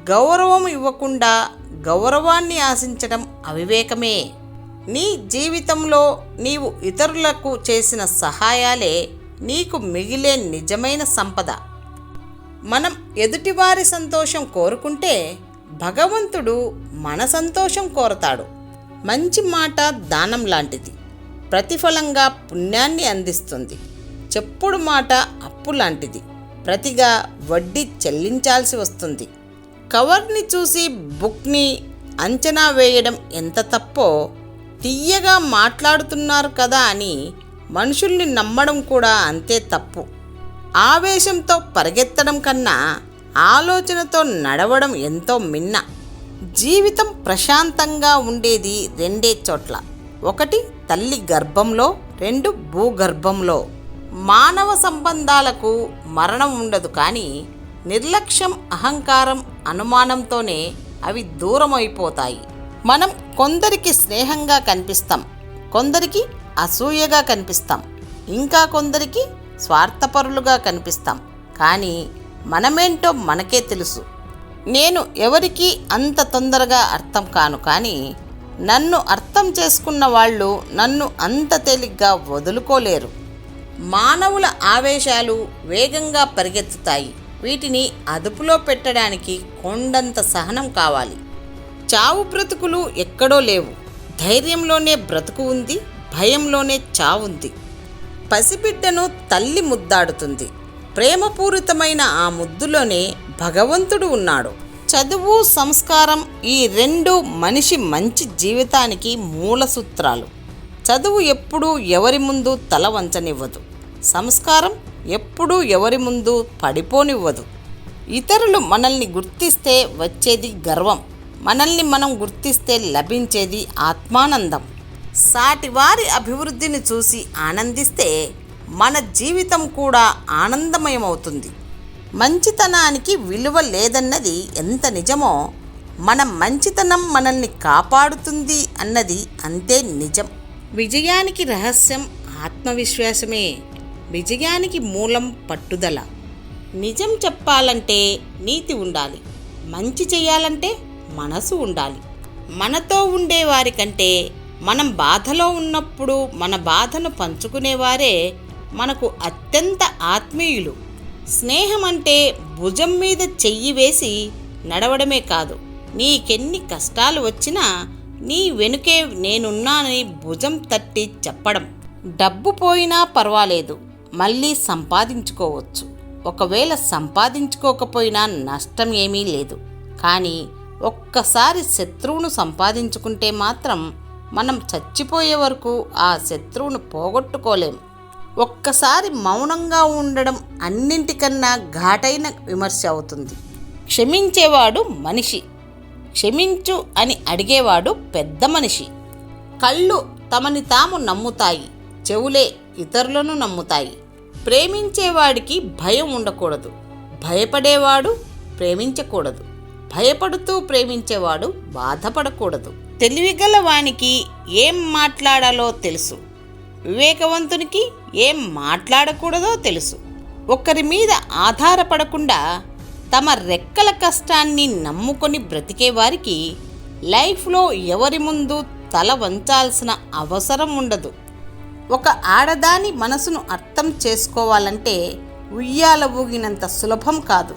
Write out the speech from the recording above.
గౌరవం ఇవ్వకుండా గౌరవాన్ని ఆశించడం అవివేకమే. నీ జీవితంలో నీవు ఇతరులకు చేసిన సహాయాలే నీకు మిగిలే నిజమైన సంపద. మనం ఎదుటివారి సంతోషం కోరుకుంటే భగవంతుడు మన సంతోషం కోరతాడు. మంచి మాట దానం లాంటిది, ప్రతిఫలంగా పుణ్యాన్ని అందిస్తుంది. చెప్పుడు మాట అప్పు లాంటిది, ప్రతిగా వడ్డీ చెల్లించాల్సి వస్తుంది. కవర్ని చూసి బుక్ని అంచనా వేయడం ఎంత తప్పో, తియ్యగా మాట్లాడుతున్నారు కదా అని మనుషుల్ని నమ్మడం కూడా అంతే తప్పు. ఆవేశంతో పరిగెత్తడం కన్నా ఆలోచనతో నడవడం ఎంతో మిన్న. జీవితం ప్రశాంతంగా ఉండేది రెండే చోట్ల, ఒకటి తల్లి గర్భంలో, రెండు భూగర్భంలో. మానవ సంబంధాలకు మరణం ఉండదు, కానీ నిర్లక్ష్యం, అహంకారం, అనుమానంతోనే అవి దూరమైపోతాయి. మనం కొందరికి స్నేహంగా కనిపిస్తాం, కొందరికి అసూయగా కనిపిస్తాం, ఇంకా కొందరికి స్వార్థపరులుగా కనిపిస్తాం. కానీ మనమేంటో మనకే తెలుసు. నేను ఎవరికి అంత తొందరగా అర్థం కాను, కానీ నన్ను అర్థం చేసుకున్న వాళ్ళు నన్ను అంత తేలిగ్గా వదులుకోలేరు. మానవుల ఆవేశాలు వేగంగా పరిగెత్తుతాయి. వీటిని అదుపులో పెట్టడానికి కొండంత సహనం కావాలి. చావు బ్రతుకులు ఎక్కడో లేవు. ధైర్యంలోనే బ్రతుకు ఉంది, భయంలోనే చావుంది. పసిబిడ్డను తల్లి ముద్దాడుతుంది. ప్రేమపూరితమైన ఆ ముద్దులోనే భగవంతుడు ఉన్నాడు. చదువు, సంస్కారం, ఈ రెండు మనిషి మంచి జీవితానికి మూల సూత్రాలు. చదువు ఎప్పుడూ ఎవరి ముందు తల వంచనివ్వదు. సంస్కారం ఎప్పుడూ ఎవరి ముందు పడిపోనివ్వదు. ఇతరులు మనల్ని గుర్తిస్తే వచ్చేది గర్వం, మనల్ని మనం గుర్తిస్తే లభించేది ఆత్మానందం. సాటివారి అభివృద్ధిని చూసి ఆనందిస్తే మన జీవితం కూడా ఆనందమయమవుతుంది. మంచితనానికి విలువ లేదన్నది ఎంత నిజమో, మన మంచితనం మనల్ని కాపాడుతుంది అన్నది అంతే నిజం. విజయానికి రహస్యం ఆత్మవిశ్వాసమే. విజయానికి మూలం పట్టుదల. నిజం చెప్పాలంటే నీతి ఉండాలి. మంచి చేయాలంటే మనసు ఉండాలి. మనతో ఉండేవారి కంటే మనం బాధలో ఉన్నప్పుడు మన బాధను పంచుకునేవారే మనకు అత్యంత ఆత్మీయులు. స్నేహం అంటే భుజం మీద చెయ్యి వేసి నడవడమే కాదు, నీకెన్ని కష్టాలు వచ్చినా నీ వెనుకే నేనున్నానని భుజం తట్టి చెప్పడం. డబ్బు పోయినా పర్వాలేదు, మళ్ళీ సంపాదించుకోవచ్చు. ఒకవేళ సంపాదించుకోకపోయినా నష్టం ఏమీ లేదు. కానీ ఒక్కసారి శత్రువును సంపాదించుకుంటే మాత్రం మనం చచ్చిపోయే వరకు ఆ శత్రువును పోగొట్టుకోలేం. ఒక్కసారి మౌనంగా ఉండడం అన్నింటికన్నా ఘాటైన విమర్శ అవుతుంది. క్షమించేవాడు మనిషి, క్షమించు అని అడిగేవాడు పెద్ద మనిషి. కళ్ళు తమని తాము నమ్ముతాయి, చెవులే ఇతరులను నమ్ముతాయి. ప్రేమించేవాడికి భయం ఉండకూడదు, భయపడేవాడు ప్రేమించకూడదు. భయపడుతూ ప్రేమించేవాడు బాధపడకూడదు. తెలివిగల వానికి ఏం మాట్లాడాలో తెలుసు, వివేకవంతునికి ఏం మాట్లాడకూడదో తెలుసు. ఒకరి మీద ఆధారపడకుండా తమ రెక్కల కష్టాన్ని నమ్ముకొని బ్రతికే వారికి లైఫ్లో ఎవరి ముందు తల వంచాల్సిన అవసరం ఉండదు. ఒక ఆడదాని మనసును అర్థం చేసుకోవాలంటే ఉయ్యాల ఊగినంత సులభం కాదు.